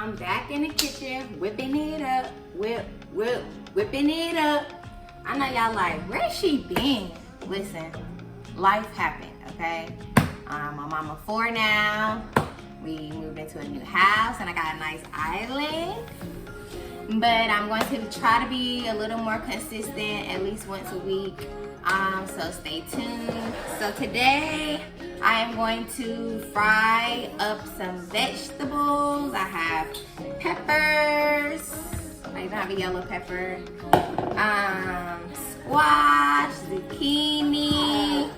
I'm back in the kitchen, whipping it up, whipping it up. I know y'all like, where's she been? Listen, life happened, okay? I'm a mama 4 now. We moved into a new house and I got a nice island. But I'm going to try to be a little more consistent, at least once a week. So stay tuned. So today I am going to fry up some vegetables. I have peppers. I even have a yellow pepper. Squash, zucchini,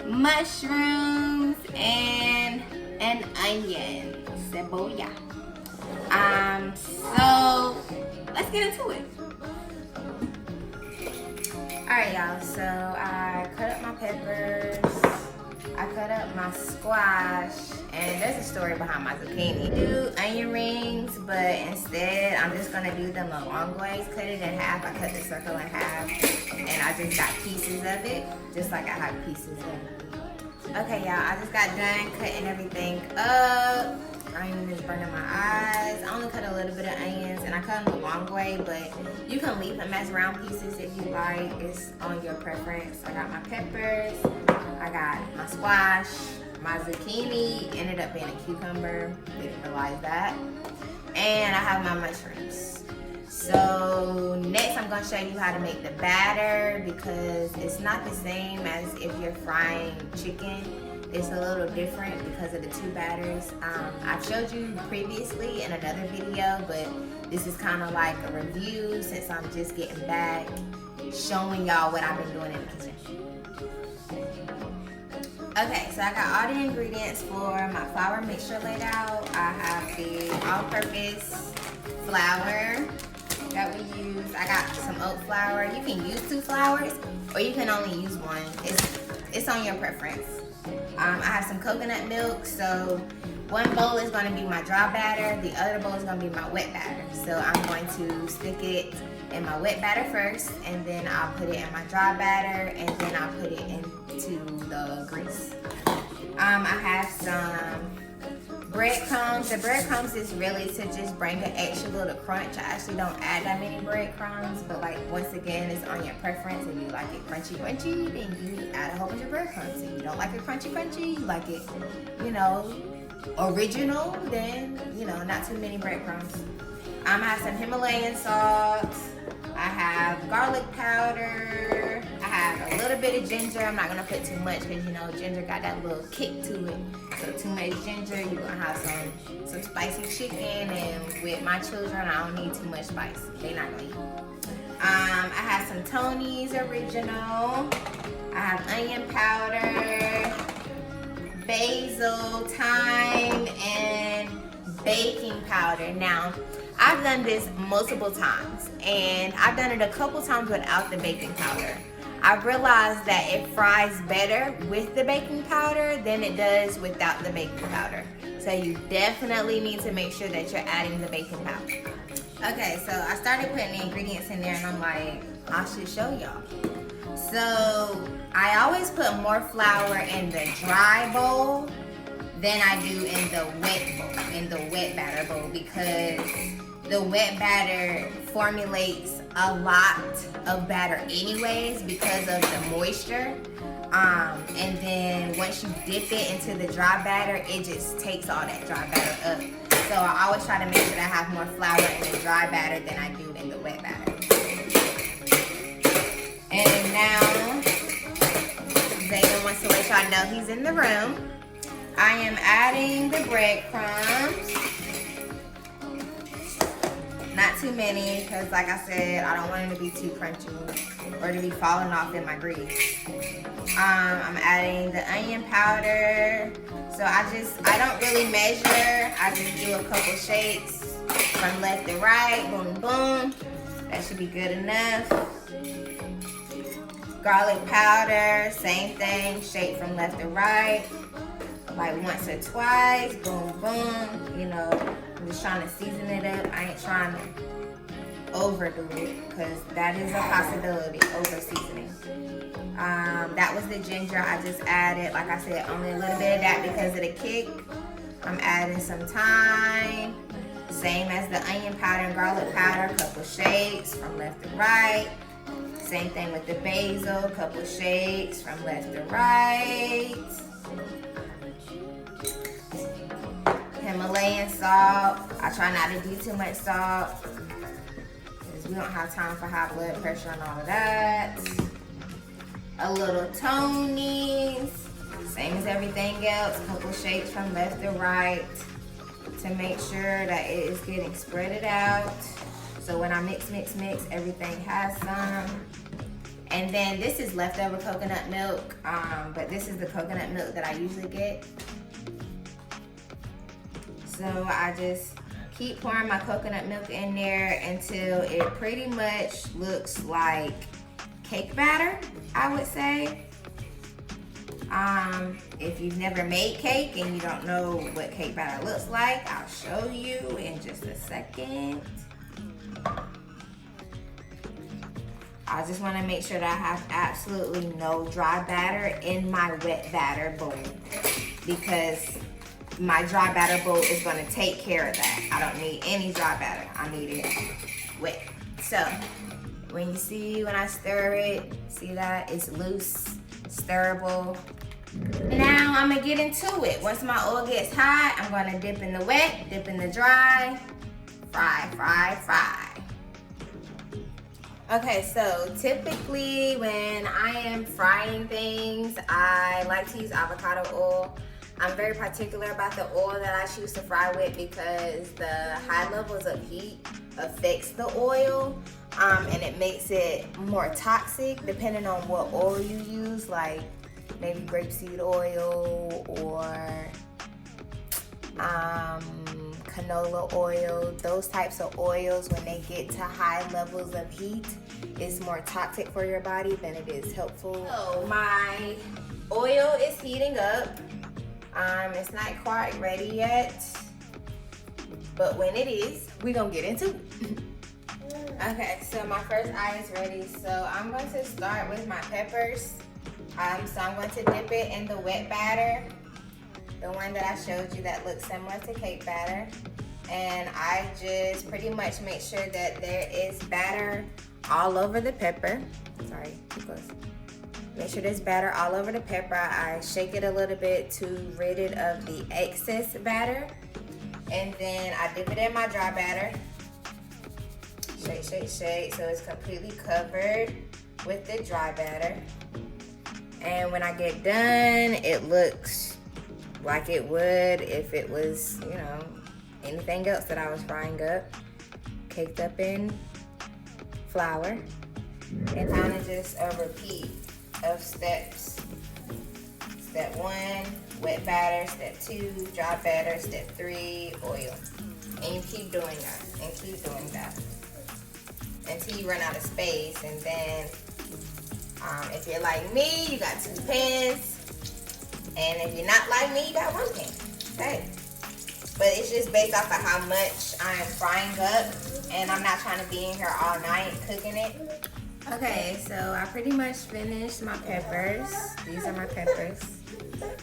mushrooms, and an onion, cebolla. So let's get into it. Alright y'all, so I cut up my peppers, I cut up my squash, and there's a story behind my zucchini. I do onion rings, but instead I'm just gonna do them the long ways, cut it in half. I cut the circle in half, and I just got pieces of it, just like I have pieces of it. Okay y'all, I just got done cutting everything up. Onion is burning my eyes. I only cut a little bit of onions and I cut them the long way, but you can leave them as round pieces if you like. It's on your preference. I got my peppers, I got my squash, my zucchini ended up being a cucumber, didn't realize that, and I have my mushrooms. So next I'm going to show you how to make the batter, because it's not the same as if you're frying chicken. It's a little different because of the two batters. I've showed you previously in another video, but this is kind of like a review since I'm just getting back, showing y'all what I've been doing in the kitchen. Okay, so I got all the ingredients for my flour mixture laid out. I have the all-purpose flour that we use. I got some oat flour. You can use 2 flours or you can only use 1. It's on your preference. I have some coconut milk, so one bowl is going to be my dry batter, the other bowl is going to be my wet batter. So I'm going to stick it in my wet batter first, and then I'll put it in my dry batter, and then I'll put it into the grease. I have some breadcrumbs. The breadcrumbs is really to just bring an extra little crunch. I actually don't add that many breadcrumbs, but like once again, it's on your preference. If you like it crunchy, then you add a whole bunch of breadcrumbs. If you don't like it crunchy, you like it, original, then, not too many breadcrumbs. I have some Himalayan salt. I have garlic powder. I have a little bit of ginger. I'm not gonna put too much because ginger got that little kick to it. So too much ginger, you're gonna have some spicy chicken, and with my children, I don't need too much spice. They're not gonna eat. I have some Tony's original. I have onion powder, basil, thyme, and baking powder. Now, I've done this multiple times, and I've done it a couple times without the baking powder. I've realized that it fries better with the baking powder than it does without the baking powder. So you definitely need to make sure that you're adding the baking powder. Okay, so I started putting the ingredients in there, and I'm like, I should show y'all. So I always put more flour in the dry bowl than I do in the wet bowl, in the wet batter bowl, because the wet batter formulates a lot of batter anyways because of the moisture. And then once you dip it into the dry batter, it just takes all that dry batter up. So I always try to make sure that I have more flour in the dry batter than I do in the wet batter. And now, Zayden wants to let y'all know he's in the room. I am adding the breadcrumbs. Not too many, because like I said, I don't want it to be too crunchy or to be falling off in my grease. I'm adding the onion powder. So I don't really measure. I just do a couple shakes from left to right, boom, boom. That should be good enough. Garlic powder, same thing, shake from left to right, like once or twice, boom, boom. I'm just trying to season it up. I ain't trying to overdo it, because that is a possibility, over seasoning. That was the ginger I just added. Like I said, only a little bit of that because of the kick. I'm adding some thyme, Same as the onion powder and garlic powder, a couple shakes from left to right. Same thing with the basil, a couple shakes from left to right. Himalayan salt. I try not to do too much salt because we don't have time for high blood pressure and all of that. A little Tony's, same as everything else. A couple shakes from left to right to make sure that it is getting spreaded out. So when I mix, everything has some. And then this is leftover coconut milk, but this is the coconut milk that I usually get. So I just keep pouring my coconut milk in there until it pretty much looks like cake batter, I would say. If you've never made cake and you don't know what cake batter looks like, I'll show you in just a second. I just want to make sure that I have absolutely no dry batter in my wet batter bowl, because my dry batter bowl is going to take care of that. I don't need any dry batter. I need it wet. So when you see when I stir it, see that it's loose, stirrable. Now I'm gonna get into it. Once my oil gets hot, I'm gonna dip in the wet, dip in the dry, fry. Okay, so typically when I am frying things, I like to use avocado oil. I'm very particular about the oil that I choose to fry with because the high levels of heat affects the oil, and it makes it more toxic depending on what oil you use, like maybe grapeseed oil or canola oil. Those types of oils, when they get to high levels of heat, is more toxic for your body than it is helpful. So my oil is heating up. It's not quite ready yet, but when it is, we're gonna get into it. Okay, so my first eye is ready. So I'm going to start with my peppers. So I'm going to dip it in the wet batter, the one that I showed you that looks similar to cake batter. And I just pretty much make sure that there is batter all over the pepper. Sorry, too close. Make sure there's batter all over the pepper. I shake it a little bit to rid it of the excess batter. And then I dip it in my dry batter. Shake, so it's completely covered with the dry batter. And when I get done, it looks like it would if it was, you know, anything else that I was frying up, caked up in flour. And kind of just a repeat of steps. Step 1, wet batter. Step 2, dry batter. Step 3, oil. And you keep doing that and keep doing that until you run out of space. And then if you're like me, you got 2 pans. And if you're not like me, you got 1 pan. Okay. But it's just based off of how much I'm frying up. And I'm not trying to be in here all night cooking it. Okay, so I pretty much finished my peppers. These are my peppers.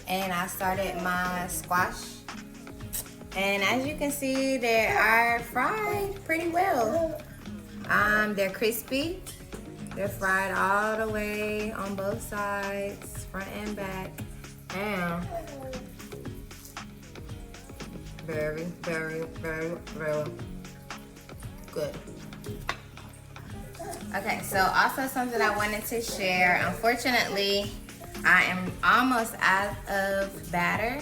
And I started my squash. And as you can see, they are fried pretty well. They're crispy. They're fried all the way on both sides, front and back. And very good. Okay, so also something I wanted to share. Unfortunately, I am almost out of batter,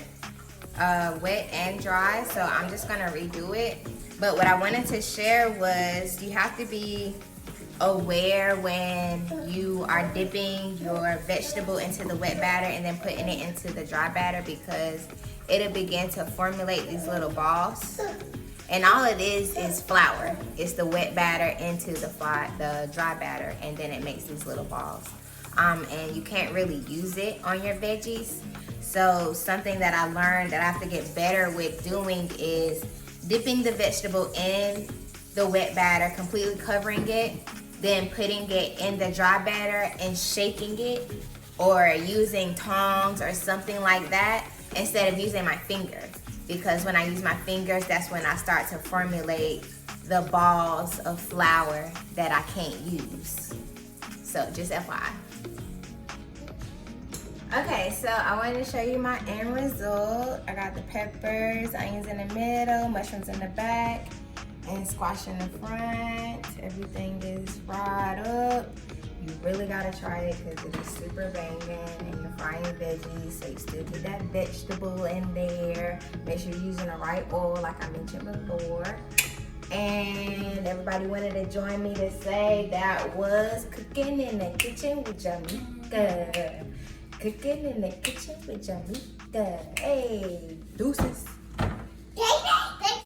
wet and dry, so I'm just gonna redo it. But what I wanted to share was you have to be aware when you are dipping your vegetable into the wet batter and then putting it into the dry batter, because it'll begin to formulate these little balls. And all it is flour. It's the wet batter into the dry batter, and then it makes these little balls. And you can't really use it on your veggies. So something that I learned that I have to get better with doing is dipping the vegetable in the wet batter, completely covering it, then putting it in the dry batter and shaking it, or using tongs or something like that instead of using my fingers. because when I use my fingers, that's when I start to formulate the balls of flour that I can't use. So just FYI. Okay, so I wanted to show you my end result. I got the peppers, onions in the middle, mushrooms in the back, and squash in the front. Everything is fried up. You really gotta try it because it is super banging, and you're frying veggies, so you still get that vegetable in there. Make sure you're using the right oil like I mentioned before. And everybody wanted to join me to say that was cooking in the kitchen with Jamaica. Cooking in the kitchen with Jamaica. Hey, deuces.